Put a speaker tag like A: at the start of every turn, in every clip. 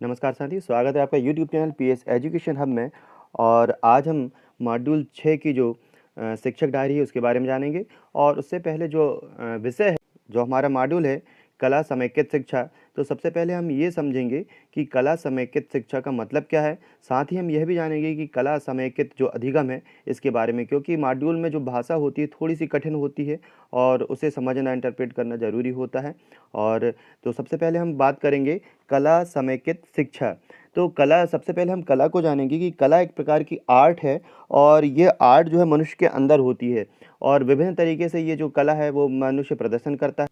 A: नमस्कार साथी, स्वागत है आपका YouTube channel PS education hub में। और आज हम मॉड्यूल 6 की जो शिक्षक डायरी है उसके बारे में जानेंगे। और उससे पहले जो विषय है, जो हमारा मॉड्यूल है कला समेकित शिक्षा, तो सबसे पहले हम ये समझेंगे कि कला समेकित शिक्षा का मतलब क्या है। साथ ही हम यह भी जानेंगे कि कला समेकित जो अधिगम है इसके बारे में, क्योंकि मॉड्यूल में जो भाषा होती है थोड़ी सी कठिन होती है और उसे समझना, इंटरप्रेट करना ज़रूरी होता है। और तो सबसे पहले हम बात करेंगे कला समेकित शिक्षा। तो कला, सबसे पहले हम कला को जानेंगे कि कला एक प्रकार की आर्ट है और ये आर्ट जो है मनुष्य के अंदर होती है और विभिन्न तरीके से ये जो कला है वो मनुष्य प्रदर्शन करता है।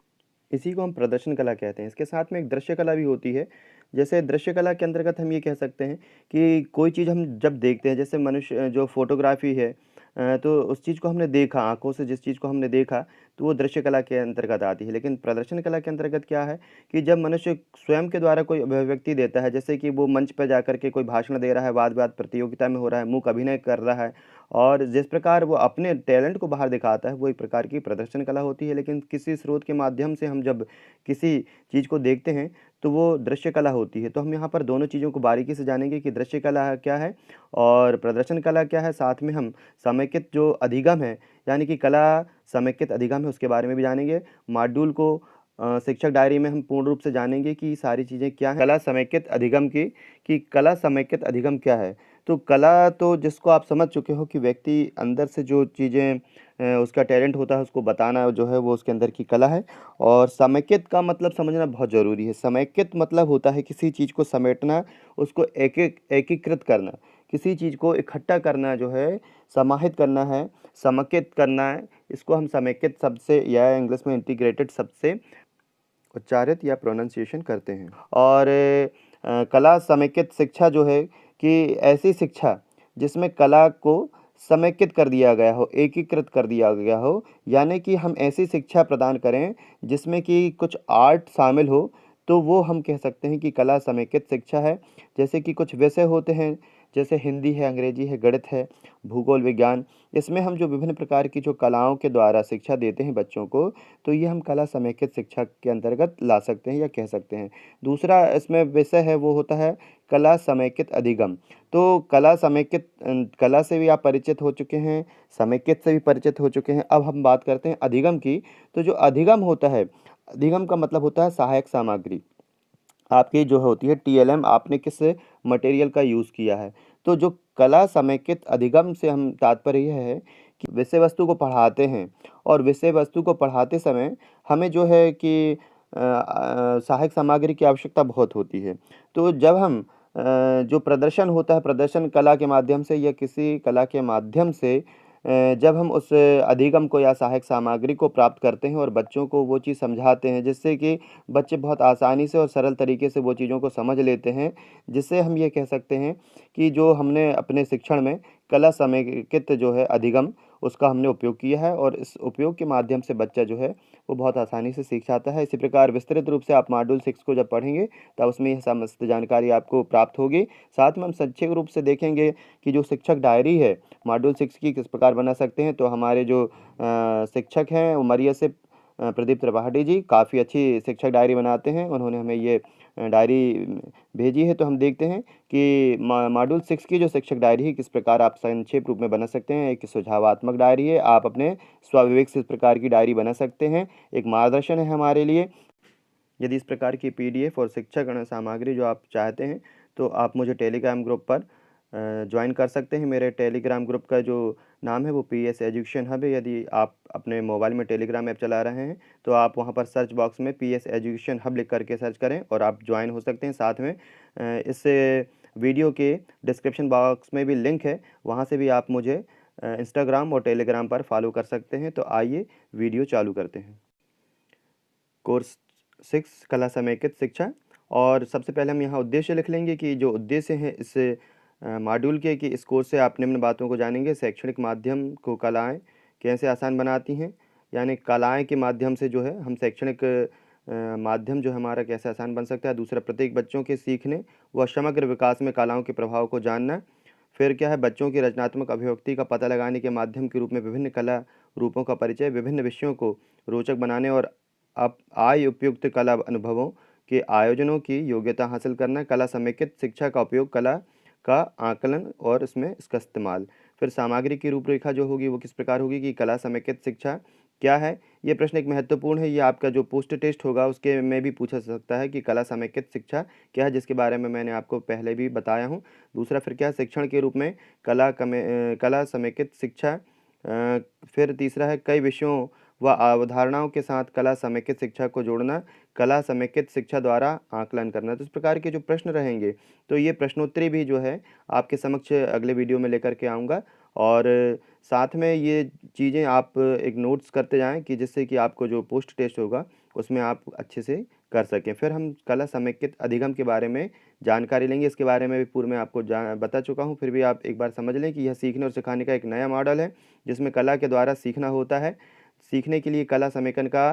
A: इसी को हम प्रदर्शन कला कहते हैं। इसके साथ में एक दृश्य कला भी होती है। जैसे दृश्य कला के अंतर्गत हम ये कह सकते हैं कि कोई चीज़ हम जब देखते हैं, जैसे मनुष्य जो फोटोग्राफी है, तो उस चीज़ को हमने देखा आँखों से, जिस चीज़ को हमने देखा तो वो दृश्य कला के अंतर्गत आती है। लेकिन प्रदर्शन कला के अंतर्गत क्या है कि जब मनुष्य स्वयं के द्वारा कोई अभिव्यक्ति देता है, जैसे कि वो मंच पर जाकर के कोई भाषण दे रहा है, वाद-विवाद प्रतियोगिता में हो रहा है, मूक अभिनय कर रहा है और जिस प्रकार वो अपने टैलेंट को बाहर दिखाता है, वो एक प्रकार की प्रदर्शन कला होती है। लेकिन किसी स्रोत के माध्यम से हम जब किसी चीज़ को देखते हैं तो वो दृश्य कला होती है। तो हम यहाँ पर दोनों चीज़ों को बारीकी से जानेंगे कि दृश्य कला क्या है और प्रदर्शन कला क्या है। साथ में हम समेकित जो अधिगम है, यानी कि कला समेकित अधिगम है, उसके बारे में भी जानेंगे। मॉड्यूल को शिक्षक डायरी में हम पूर्ण रूप से जानेंगे कि सारी चीज़ें क्या हैं कला समेकित अधिगम की, कि कला समेकित अधिगम क्या है। तो कला तो जिसको आप समझ चुके हो कि व्यक्ति अंदर से जो चीज़ें उसका टैलेंट होता है उसको बताना जो है वो उसके अंदर की कला है। और समेकित का मतलब समझना बहुत ज़रूरी है। समेकित मतलब होता है किसी चीज़ को समेटना, उसको एकीकृत करना, किसी चीज़ को इकट्ठा करना जो है, समाहित करना है, समेकित करना है। इसको हम समेकित शब्द से या इंग्लिश में इंटीग्रेटेड शब्द से उच्चारित या प्रोनाउंसिएशन करते हैं। और कला समेकित शिक्षा जो है कि ऐसी शिक्षा जिसमें कला को समेकित कर दिया गया हो, एकीकृत कर दिया गया हो, यानी कि हम ऐसी शिक्षा प्रदान करें जिसमें कि कुछ आर्ट शामिल हो, तो वो हम कह सकते हैं कि कला समेकित शिक्षा है। जैसे कि कुछ विषय होते हैं, जैसे हिंदी है, अंग्रेजी है, गणित है, भूगोल विज्ञान, इसमें हम जो विभिन्न प्रकार की जो कलाओं के द्वारा शिक्षा देते हैं बच्चों को, तो ये हम कला समेकित शिक्षा के अंतर्गत ला सकते हैं या कह सकते हैं। दूसरा इसमें विषय है वो होता है कला समेकित अधिगम। तो कला समेकित कला से भी आप परिचित हो चुके हैं, समेकित से भी परिचित हो चुके हैं। अब हम बात करते हैं अधिगम की। तो जो अधिगम होता है, अधिगम का मतलब होता है सहायक सामग्री। आपकी जो होती है टीएलएम, आपने किस मटेरियल का यूज़ किया है। तो जो कला समेकित अधिगम से हम तात्पर्य यह है कि विषय वस्तु को पढ़ाते हैं और विषय वस्तु को पढ़ाते समय हमें जो है कि सहायक सामग्री की आवश्यकता बहुत होती है। तो जब हम जो प्रदर्शन होता है, प्रदर्शन कला के माध्यम से या किसी कला के माध्यम से जब हम उस अधिगम को या सहायक सामग्री को प्राप्त करते हैं और बच्चों को वो चीज़ समझाते हैं, जिससे कि बच्चे बहुत आसानी से और सरल तरीके से वो चीज़ों को समझ लेते हैं, जिससे हम ये कह सकते हैं कि जो हमने अपने शिक्षण में कला समेकित जो है अधिगम, उसका हमने उपयोग किया है और इस उपयोग के माध्यम से बच्चा जो है वो बहुत आसानी से सीख जाता है। इसी प्रकार विस्तृत रूप से आप मॉड्यूल 6 को जब पढ़ेंगे तब उसमें यह समस्त जानकारी आपको प्राप्त होगी। साथ में हम संक्षिप्त रूप से देखेंगे कि जो शिक्षक डायरी है मॉड्यूल 6 की किस प्रकार बना सकते हैं। तो हमारे जो शिक्षक हैं उमरिया से प्रदीप त्रिपाठी जी काफ़ी अच्छी शिक्षक डायरी बनाते हैं। उन्होंने हमें ये डायरी भेजी है। तो हम देखते हैं कि मॉड्यूल 6 की जो शिक्षक डायरी है किस प्रकार आप संक्षेप रूप में बना सकते हैं। एक सुझावात्मक डायरी है, आप अपने स्वविवेक से इस प्रकार की डायरी बना सकते हैं। एक मार्गदर्शन है हमारे लिए। यदि इस प्रकार की पीडीएफ और शिक्षा गण सामग्री जो आप चाहते हैं तो आप मुझे टेलीग्राम ग्रुप पर ज्वाइन कर सकते हैं। मेरे टेलीग्राम ग्रुप का जो नाम है वो पीएस एजुकेशन हब है। यदि आप अपने मोबाइल में टेलीग्राम ऐप चला रहे हैं तो आप वहां पर सर्च बॉक्स में पीएस एजुकेशन हब लिख करके सर्च करें और आप ज्वाइन हो सकते हैं। साथ में इस वीडियो के डिस्क्रिप्शन बॉक्स में भी लिंक है, वहाँ से भी आप मुझे इंस्टाग्राम और टेलीग्राम पर फॉलो कर सकते हैं। तो आइए वीडियो चालू करते हैं। कोर्स 6 कला समेकित शिक्षा। और सबसे पहले हम यहाँ उद्देश्य लिख लेंगे कि जो उद्देश्य हैं इस मॉड्यूल के, कि इस कोर्स से आप निम्न बातों को जानेंगे। शैक्षणिक माध्यम को कलाएं कैसे आसान बनाती हैं, यानी कलाएं के माध्यम से जो है हम शैक्षणिक माध्यम जो हमारा कैसे आसान बन सकता है। दूसरा, प्रत्येक बच्चों के सीखने व समग्र विकास में कलाओं के प्रभाव को जानना। फिर क्या है, बच्चों की रचनात्मक अभिव्यक्ति का पता लगाने के माध्यम के रूप में विभिन्न कला रूपों का परिचय, विभिन्न विषयों को रोचक बनाने और आप आय उपयुक्त कला अनुभवों के आयोजनों की योग्यता हासिल करना, कला समेकित शिक्षा का उपयोग, कला का आकलन और इसमें इसका इस्तेमाल। फिर सामग्री की रूपरेखा जो होगी वो किस प्रकार होगी कि कला समेकित शिक्षा क्या है? ये प्रश्न एक महत्वपूर्ण है, ये आपका जो पोस्ट टेस्ट होगा उसके में भी पूछा जा सकता है कि कला समेकित शिक्षा क्या है, जिसके बारे में मैंने आपको पहले भी बताया हूँ। दूसरा फिर क्या है, शिक्षण के रूप में कला समेकित शिक्षा। फिर तीसरा है कई विषयों व अवधारणाओं के साथ कला समेकित शिक्षा को जोड़ना, कला समेकित शिक्षा द्वारा आकलन करना। तो इस प्रकार के जो प्रश्न रहेंगे, तो ये प्रश्नोत्तरी भी जो है आपके समक्ष अगले वीडियो में लेकर के आऊँगा, और साथ में ये चीज़ें आप एक नोट्स करते जाएँ कि जिससे कि आपको जो पोस्ट टेस्ट होगा उसमें आप अच्छे से कर सकें। फिर हम कला समेकित अधिगम के बारे में जानकारी लेंगे, इसके बारे में भी पूर्व में आपको बता चुका हूँ, फिर भी आप एक बार समझ लें कि यह सीखने और सिखाने का एक नया मॉडल है, जिसमें कला के द्वारा सीखना होता है। सीखने के लिए कला समेकन का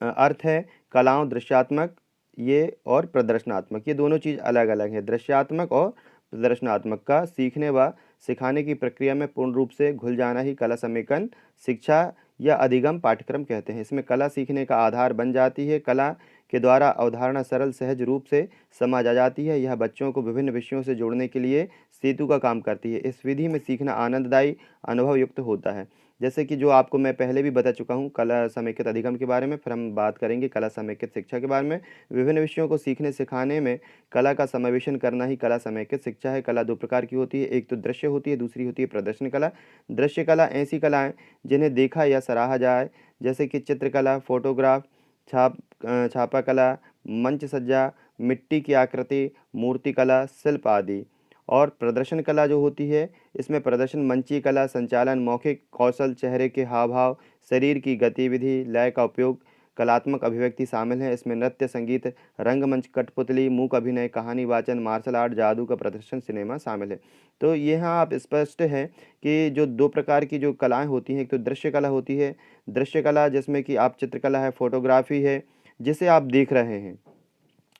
A: अर्थ है कलाओं दृश्यात्मक ये और प्रदर्शनात्मक, ये दोनों चीज़ अलग-अलग है। दृश्यात्मक और प्रदर्शनात्मक का सीखने व सिखाने की प्रक्रिया में पूर्ण रूप से घुल जाना ही कला समेकन शिक्षा या अधिगम पाठ्यक्रम कहते हैं। इसमें कला सीखने का आधार बन जाती है, कला के द्वारा अवधारणा सरल सहज रूप से समझ आ जाती है। यह बच्चों को विभिन्न विषयों से जोड़ने के लिए सेतु का काम करती है। इस विधि में सीखना आनंददायी अनुभव युक्त होता है। जैसे कि जो आपको मैं पहले भी बता चुका हूँ कला समेकित अधिगम के बारे में, फिर हम बात करेंगे कला समेकित शिक्षा के बारे में। विभिन्न विषयों को सीखने सिखाने में कला का समावेशन करना ही कला समेकित शिक्षा है। कला दो प्रकार की होती है, एक तो दृश्य होती है, दूसरी होती है प्रदर्शन कला। दृश्य कला ऐसी कलाएं जिन्हें देखा या सराहा जाए, जैसे कि चित्रकला, फोटोग्राफ, छापा कला, मंच सज्जा, मिट्टी की आकृति, मूर्ति कला, शिल्प आदि। और प्रदर्शन कला जो होती है, इसमें प्रदर्शन, मंचीय कला, संचालन, मौखिक कौशल, चेहरे के हाव-भाव, शरीर की गतिविधि, लय का उपयोग, कलात्मक अभिव्यक्ति शामिल है। इसमें नृत्य, संगीत, रंगमंच, कठपुतली, मूक अभिनय, कहानी वाचन, मार्शल आर्ट, जादू का प्रदर्शन, सिनेमा शामिल है। तो यहाँ आप स्पष्ट है कि जो 2 प्रकार की जो कलाएँ होती हैं, एक तो दृश्य कला होती है। दृश्य कला जिसमें कि आप चित्रकला है, फ़ोटोग्राफ़ी है, जिसे आप देख रहे हैं।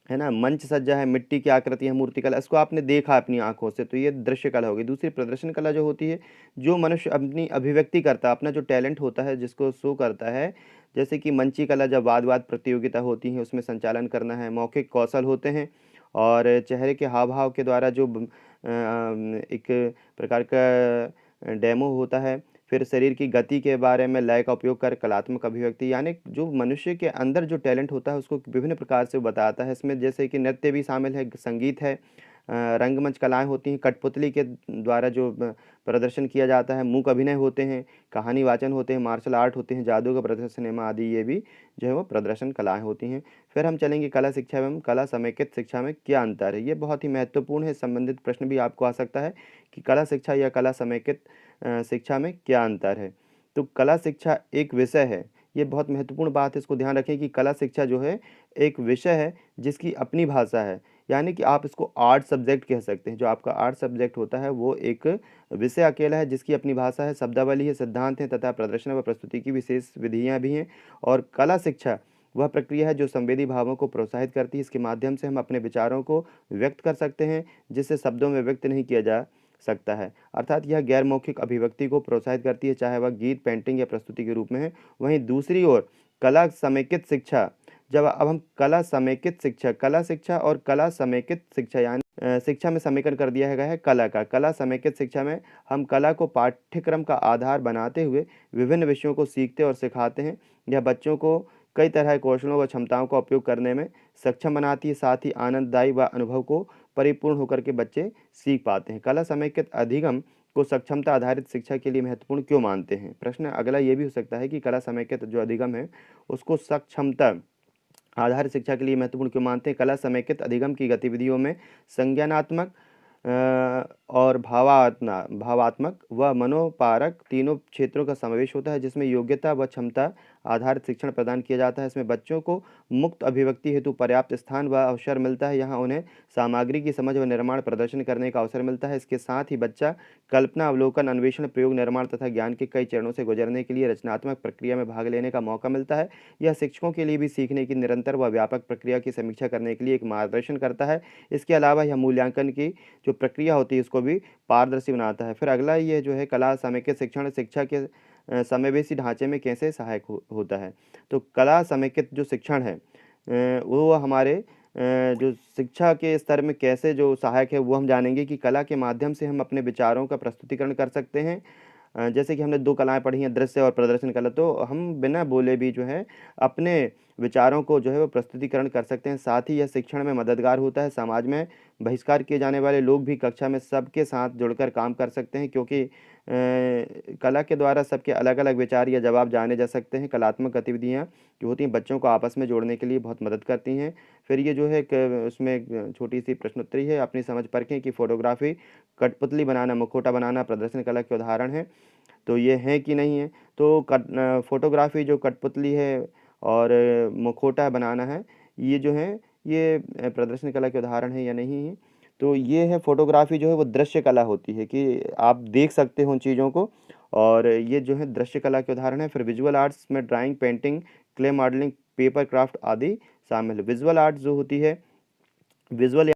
A: है ना? मंच सज्जा है, मिट्टी की आकृति है, मूर्ति कला, इसको आपने देखा अपनी आँखों से, तो ये दृश्य कला होगी। दूसरी प्रदर्शन कला जो होती है, जो मनुष्य अपनी अभिव्यक्ति करता है, अपना जो टैलेंट होता है, जिसको शो करता है, जैसे कि मंची कला जब वाद-वाद प्रतियोगिता होती है, उसमें संचालन करना है, मौखिक कौशल होते हैं, और चेहरे के हाव-भाव के द्वारा जो एक प्रकार का डेमो होता है। फिर शरीर की गति के बारे में लय का उपयोग कर कलात्मक अभिव्यक्ति, यानी जो मनुष्य के अंदर जो टैलेंट होता है उसको विभिन्न प्रकार से बताता है। इसमें जैसे कि नृत्य भी शामिल है, संगीत है, रंगमंच कलाएँ होती हैं, कठपुतली के द्वारा जो प्रदर्शन किया जाता है, मूक अभिनय होते हैं, कहानी वाचन होते हैं, मार्शल आर्ट होते हैं, जादू का प्रदर्शन, सिनेमा आदि, ये भी जो है वो प्रदर्शन कलाएँ होती हैं। फिर हम चलेंगे कला शिक्षा एवं कला समेकित शिक्षा में क्या अंतर है? ये बहुत ही महत्वपूर्ण है, संबंधित प्रश्न भी आपको आ सकता है कि कला शिक्षा या कला समेकित शिक्षा में क्या अंतर है? तो कला शिक्षा एक विषय है, ये बहुत महत्वपूर्ण बात है, इसको ध्यान रखें कि कला शिक्षा जो है एक विषय है जिसकी अपनी भाषा है, यानी कि आप इसको आर्ट सब्जेक्ट कह सकते हैं। जो आपका आर्ट सब्जेक्ट होता है वो एक विषय अकेला है जिसकी अपनी भाषा है, शब्दावली है, सिद्धांत हैं तथा प्रदर्शन व प्रस्तुति की विशेष विधियाँ भी हैं। और कला शिक्षा वह प्रक्रिया है जो संवेदी भावों को प्रोत्साहित करती है। इसके माध्यम से हम अपने विचारों को व्यक्त कर सकते हैं, जिसे शब्दों में व्यक्त नहीं किया जा सकता है। अर्थात यह गैर मौखिक अभिव्यक्ति को प्रोत्साहित करती है, चाहे वह गीत, पेंटिंग या प्रस्तुति के रूप में है। वहीं दूसरी ओर कला समेकित शिक्षा, जब अब हम कला शिक्षा और कला समेकित शिक्षा, यानी शिक्षा में समेकन कर दिया गया है कला का। कला समेकित शिक्षा में हम कला को पाठ्यक्रम का आधार बनाते हुए विभिन्न विषयों को सीखते और सिखाते हैं। यह बच्चों को कई तरह के कौशलों व क्षमताओं का उपयोग करने में सक्षम बनाती है, साथ ही आनंददायी व अनुभव को परिपूर्ण होकर के बच्चे सीख पाते हैं। कला समेकित अधिगम को सक्षमता आधारित शिक्षा के लिए महत्वपूर्ण क्यों मानते हैं? प्रश्न अगला ये भी हो सकता है कि कला समेकित जो अधिगम है उसको सक्षमता आधारित शिक्षा के लिए महत्वपूर्ण क्यों मानते हैं? कला समेकित अधिगम की गतिविधियों में संज्ञानात्मक और भावात्मक व मनोपारक तीनों क्षेत्रों का समावेश होता है, जिसमें योग्यता व क्षमता आधारित शिक्षण प्रदान किया जाता है। इसमें बच्चों को मुक्त अभिव्यक्ति हेतु पर्याप्त स्थान व अवसर मिलता है। यहाँ उन्हें सामग्री की समझ व निर्माण प्रदर्शन करने का अवसर मिलता है। इसके साथ ही बच्चा कल्पना, अवलोकन, अन्वेषण, प्रयोग, निर्माण तथा ज्ञान के कई चरणों से गुजरने के लिए रचनात्मक प्रक्रिया में भाग लेने का मौका मिलता है। यह शिक्षकों के लिए भी सीखने की निरंतर व व्यापक प्रक्रिया की समीक्षा करने के लिए एक मार्गदर्शन करता है। इसके अलावा यह मूल्यांकन की जो प्रक्रिया होती है इसको भी पारदर्शी बनाता है। फिर अगला ये जो है कला समेकित शिक्षण शिक्षा के समावेशी ढांचे में कैसे सहायक होता है? तो कला समेकित जो शिक्षण है, वो हमारे जो शिक्षा के स्तर में कैसे जो सहायक है वो हम जानेंगे कि कला के माध्यम से हम अपने विचारों का प्रस्तुतिकरण कर सकते हैं। जैसे कि हमने 2 कलाएँ पढ़ी हैं, दृश्य और प्रदर्शन कला, तो हम बिना बोले भी जो है अपने विचारों को जो है वो प्रस्तुतिकरण कर सकते हैं। साथ ही यह शिक्षण में मददगार होता है। समाज में बहिष्कार किए जाने वाले लोग भी कक्षा में सबके साथ जुड़कर काम कर सकते हैं, क्योंकि कला के द्वारा सबके अलग-अलग विचार या जवाब जाने जा सकते हैं। कलात्मक गतिविधियाँ जो होती हैं बच्चों को आपस में जोड़ने के लिए बहुत मदद करती हैं। फिर ये जो है एक उसमें एक छोटी-सी प्रश्नोत्तरी है, अपनी समझ परखें कि फ़ोटोग्राफ़ी, कठपुतली बनाना, मुखौटा बनाना प्रदर्शन कला के उदाहरण हैं। तो ये हैं कि नहीं है? तो फ़ोटोग्राफ़ी जो कठपुतली है और मुखौटा बनाना है, ये जो है ये प्रदर्शन कला के उदाहरण हैं या नहीं हैं? तो ये है फ़ोटोग्राफ़ी जो है वो दृश्य कला होती है कि आप देख सकते हो उन चीज़ों को, और ये जो है दृश्य कला के उदाहरण हैं। फिर विज़ुअल आर्ट्स में drawing, painting, clay modelling, paper craft आदि शामिल है। विज़ुअल आर्ट्स जो होती है, विज़ुअल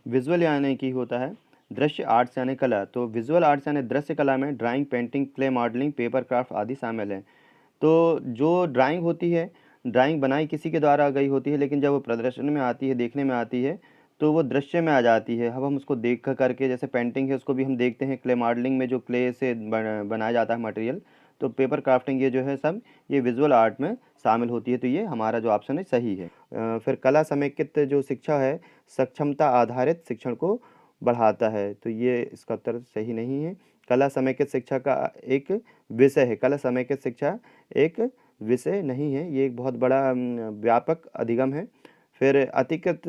A: विज़ुअल यानी कि होता है दृश्य आर्ट्स यानी कला। तो विज़ुअल आर्ट्स यानी दृश्य कला में drawing, painting, clay modelling, paper craft आदि शामिल हैं। तो जो ड्राइंग होती है, ड्राइंग बनाई किसी के द्वारा गई होती है, लेकिन जब वो प्रदर्शन में आती है, देखने में आती है, तो वो दृश्य में आ जाती है। अब हम उसको देख कर करके, जैसे पेंटिंग है उसको भी हम देखते हैं, क्ले मॉडलिंग में जो क्ले से बनाया जाता है मटेरियल, तो पेपर क्राफ्टिंग ये जो है सब ये विजुअल आर्ट में शामिल होती है। तो ये हमारा जो ऑप्शन है सही है। फिर कला समेकित जो शिक्षा है, सक्षमता आधारित शिक्षण को बढ़ाता है, तो ये इसका उत्तर सही नहीं है। कला समेकित शिक्षा का एक विषय है, कला समेकित शिक्षा एक विषय नहीं है, ये एक बहुत बड़ा व्यापक अधिगम है। फिर अतिरिक्त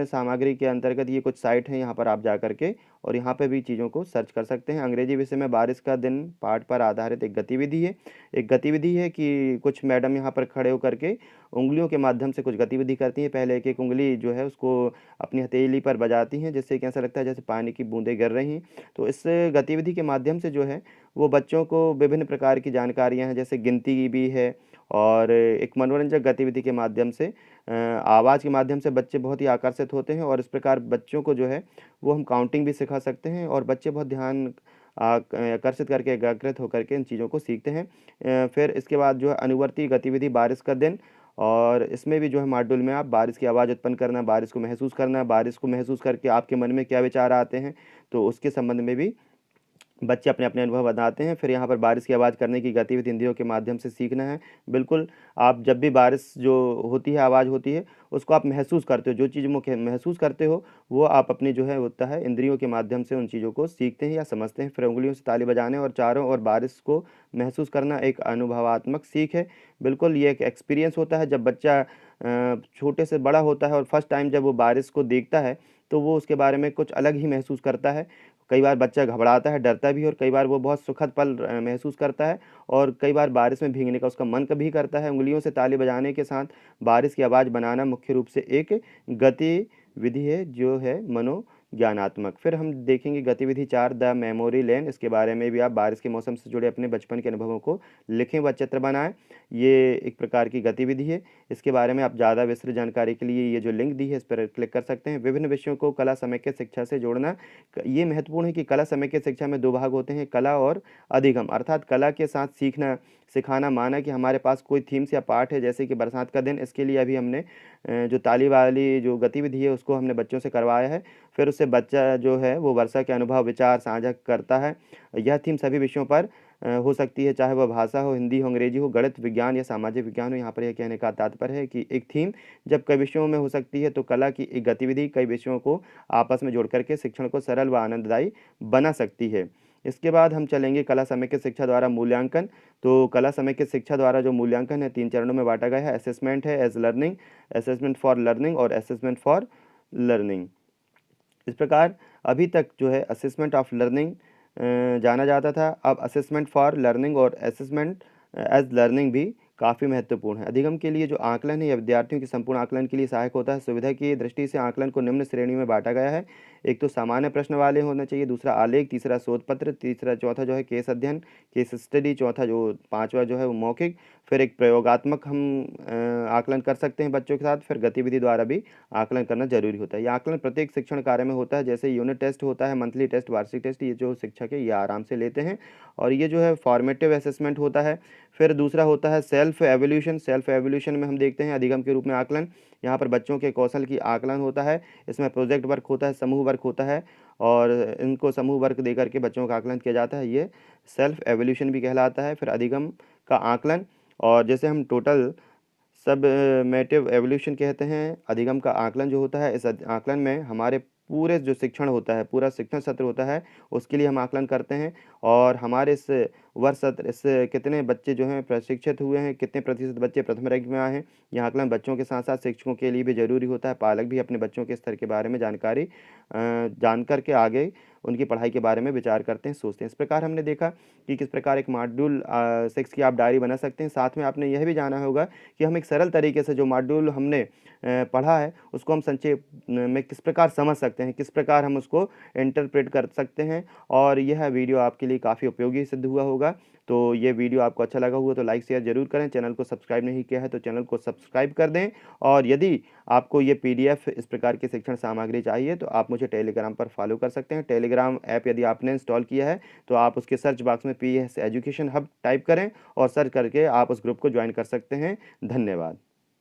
A: सामग्री के अंतर्गत ये कुछ साइट हैं, यहाँ पर आप जा कर के और यहाँ पे भी चीज़ों को सर्च कर सकते हैं। अंग्रेजी विषय में बारिश का दिन पाठ पर आधारित एक गतिविधि है। एक गतिविधि है कि कुछ मैडम यहाँ पर खड़े होकर के उँगलियों के माध्यम से कुछ गतिविधि करती हैं। पहले एक-एक उँगली जो है उसको अपनी हथेली पर बजाती हैं, जिससे कि ऐसा लगता है जैसे पानी की बूँदें गिर रही हैं। तो इस गतिविधि के माध्यम से जो है वो बच्चों को विभिन्न प्रकार की जानकारियाँ हैं, जैसे गिनती भी है, और एक मनोरंजक गतिविधि के माध्यम से आवाज़ के माध्यम से बच्चे बहुत ही आकर्षित होते हैं, और इस प्रकार बच्चों को जो है वो हम काउंटिंग भी सिखा सकते हैं, और बच्चे बहुत ध्यान आकर्षित करके एकाग्रित होकर के इन चीज़ों को सीखते हैं। फिर इसके बाद जो है अनुवर्ती गतिविधि बारिश का दिन, और इसमें भी जो है मॉड्यूल में आप बारिश की आवाज़ उत्पन्न करना, बारिश को महसूस करके आपके मन में क्या विचार आते हैं, तो उसके संबंध में भी बच्चे अपने-अपने अनुभव बताते हैं। फिर यहाँ पर बारिश की आवाज़ करने की गतिविधि इंद्रियों के माध्यम से सीखना है। बिल्कुल, आप जब भी बारिश जो होती है, आवाज़ होती है, उसको आप महसूस करते हो। जो चीज़ मुख्य महसूस करते हो, वो आप अपनी जो है होता है इंद्रियों के माध्यम से उन चीज़ों को सीखते हैं या समझते हैं। फिर उँगलियों से ताली बजाने और चारों ओर बारिश को महसूस करना एक अनुभवात्मक सीख है। बिल्कुल, ये एक एक्सपीरियंस होता है जब बच्चा छोटे से बड़ा होता है और फर्स्ट टाइम जब वो बारिश को देखता है, तो वो उसके बारे में कुछ अलग ही महसूस करता है। कई बार बच्चा घबराता है, डरता भी है, और कई बार वो बहुत सुखद पल महसूस करता है, और कई बार बारिश में भीगने का उसका मन भी करता है। उँगलियों से ताली बजाने के साथ बारिश की आवाज़ बनाना मुख्य रूप से एक गतिविधि है जो है मनोज्ञानात्मक। फिर हम देखेंगे गतिविधि 4 द मेमोरी लेन, इसके बारे में भी आप बारिश के मौसम से जुड़े अपने बचपन के अनुभवों को लिखें व चित्र बनाएँ। ये एक प्रकार की गतिविधि है। इसके बारे में आप ज़्यादा विस्तृत जानकारी के लिए ये जो लिंक दी है इस पर क्लिक कर सकते हैं। विभिन्न विषयों को कला समेकित शिक्षा से जोड़ना, ये महत्वपूर्ण है कि कला समेकित शिक्षा में 2 भाग होते हैं, कला और अधिगम, अर्थात कला के साथ सीखना सिखाना। माना कि हमारे पास कोई थीम्स या पाठ है, जैसे कि बरसात का दिन, इसके लिए अभी हमने जो ताली वाली जो गतिविधि है उसको हमने बच्चों से करवाया है। फिर उससे बच्चा जो है वो वर्षा के अनुभव विचार साझा करता है। यह थीम सभी विषयों पर हो सकती है, चाहे वह भाषा हो, हिंदी हो, अंग्रेजी हो, गणित, विज्ञान या सामाजिक विज्ञान हो। यहाँ पर यह कहने का तात्पर्य है कि एक थीम जब कई विषयों में हो सकती है, तो कला की एक गतिविधि कई विषयों को आपस में जोड़ करके शिक्षण को सरल व आनंददायी बना सकती है। इसके बाद हम चलेंगे कला समेकित शिक्षा द्वारा मूल्यांकन। तो कला समेकित शिक्षा द्वारा जो मूल्यांकन है 3 चरणों में बाँटा गया है। असेसमेंट है as learning, assessment for learning और असेसमेंट फॉर लर्निंग। इस प्रकार अभी तक जो है असेसमेंट ऑफ लर्निंग जाना जाता था, अब असेसमेंट फॉर लर्निंग और असेसमेंट एज लर्निंग भी काफ़ी महत्वपूर्ण है। अधिगम के लिए जो आकलन है, यह विद्यार्थियों के संपूर्ण आकलन के लिए सहायक होता है। सुविधा की दृष्टि से आकलन को निम्न श्रेणियों में बांटा गया है। एक तो सामान्य प्रश्न वाले होना चाहिए, दूसरा आलेख, तीसरा शोध पत्र, तीसरा चौथा जो है केस अध्ययन, केस स्टडी, चौथा जो पाँचवा जो है वो मौखिक, फिर एक प्रयोगात्मक हम आकलन कर सकते हैं बच्चों के साथ, फिर गतिविधि द्वारा भी आकलन करना जरूरी होता है। ये आकलन प्रत्येक शिक्षण कार्य में होता है, जैसे यूनिट टेस्ट होता है, मंथली टेस्ट, वार्षिक टेस्ट, ये जो शिक्षक है ये आराम से लेते हैं और ये जो है फॉर्मेटिव असेसमेंट होता है। फिर दूसरा होता है सेल्फ एवोल्यूशन। सेल्फ एवोल्यूशन में हम देखते हैं अधिगम के रूप में आकलन, यहाँ पर बच्चों के कौशल की आकलन होता है। इसमें प्रोजेक्ट वर्क होता है, समूह वर्क होता है और इनको समूह वर्क दे करके बच्चों का आकलन किया जाता है, ये सेल्फ एवोल्यूशन भी कहलाता है। फिर अधिगम का आकलन, और जैसे हम टोटल सबमेटिव एवोल्यूशन कहते हैं। अधिगम का आकलन जो होता है, इस आकलन में हमारे पूरे जो शिक्षण होता है, पूरा शिक्षण सत्र होता है, उसके लिए हम आकलन करते हैं और हमारे इस वर्ष सत्र इस कितने बच्चे जो हैं प्रशिक्षित हुए हैं, कितने प्रतिशत बच्चे प्रथम रैंक में आए हैं। यह आकलन बच्चों के साथ साथ शिक्षकों के लिए भी ज़रूरी होता है। पालक भी अपने बच्चों के स्तर के बारे में जानकारी जान कर के आगे उनकी पढ़ाई के बारे में विचार करते हैं, सोचते हैं। इस प्रकार हमने देखा कि किस प्रकार एक मॉड्यूल 6 की आप डायरी बना सकते हैं। साथ में आपने यह भी जाना होगा कि हम एक सरल तरीके से जो मॉड्यूल हमने पढ़ा है उसको हम संक्षेप में किस प्रकार समझ सकते हैं, किस प्रकार हम उसको इंटरप्रेट कर सकते हैं, और यह वीडियो आपके लिए काफ़ी उपयोगी सिद्ध हुआ होगा। तो ये वीडियो आपको अच्छा लगा हुआ तो लाइक शेयर जरूर करें। चैनल को सब्सक्राइब नहीं किया है तो चैनल को सब्सक्राइब कर दें, और यदि आपको ये PDF इस प्रकार की शिक्षण सामग्री चाहिए तो आप मुझे टेलीग्राम पर फॉलो कर सकते हैं। टेलीग्राम ऐप यदि आपने इंस्टॉल किया है तो आप उसके सर्च बॉक्स में PS एजुकेशन हब टाइप करें और सर्च करके आप उस ग्रुप को ज्वाइन कर सकते हैं। धन्यवाद।